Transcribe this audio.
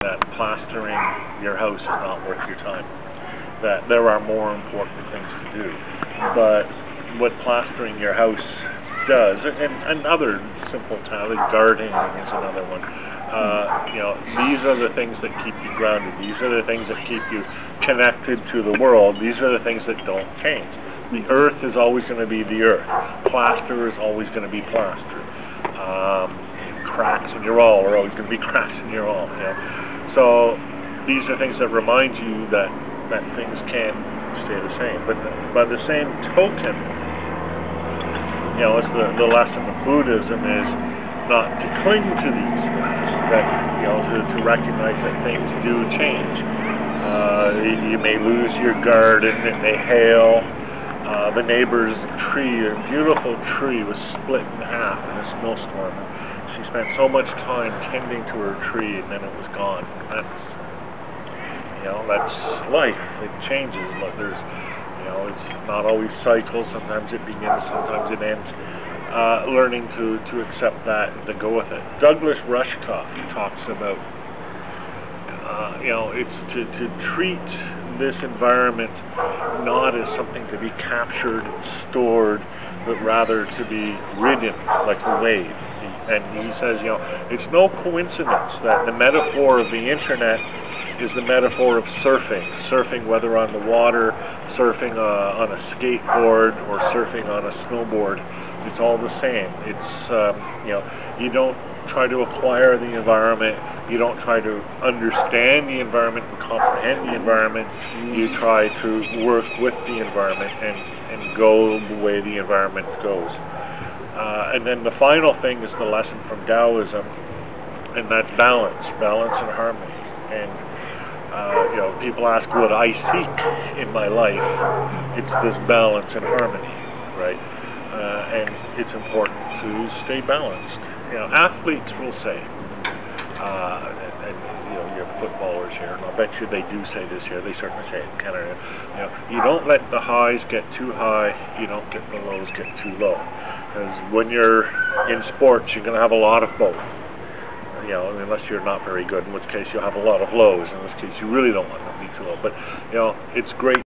that plastering your house is not worth your time, that there are more important things to do. But what plastering your house does, and other simple tasks, gardening is another one, these are the things that keep you grounded. These are the things that keep you connected to the world. These are the things that don't change. The earth is always going to be the earth. Plaster is always going to be plaster. Cracks in your wall are always going to be cracks in your wall. So these are things that remind you that things can stay the same. But by the same token, it's the lesson of Buddhism is not to cling to these things, that to recognize that things do change. You may lose your garden, it may hail. The neighbor's tree, a beautiful tree, was split in half in a snowstorm. She spent so much time tending to her tree, and then it was gone. That's life. It changes. There's, it's not always cycles. Sometimes it begins, sometimes it ends. Learning to accept that and to go with it. Douglas Rushkoff talks about, it's to treat this environment not as something to be captured, stored, but rather to be ridden like a wave. And he says, it's no coincidence that the metaphor of the internet is the metaphor of surfing, whether on the water, surfing on a skateboard, or surfing on a snowboard. It's all the same. It's, you don't try to acquire the environment, you don't try to understand the environment and comprehend the environment, you try to work with the environment and go the way the environment goes. And then the final thing is the lesson from Taoism, and that's balance and harmony. And people ask what I seek in my life. It's this balance and harmony, right? And it's important to stay balanced. Athletes will say, and you have footballers here, and I'll bet you they do say this here. They certainly say it in Canada. You don't let the highs get too high. You don't get the lows get too low. Because when you're in sports, you're going to have a lot of both. Unless you're not very good, in which case you'll have a lot of lows. In which case you really don't want them to be too low. But it's great.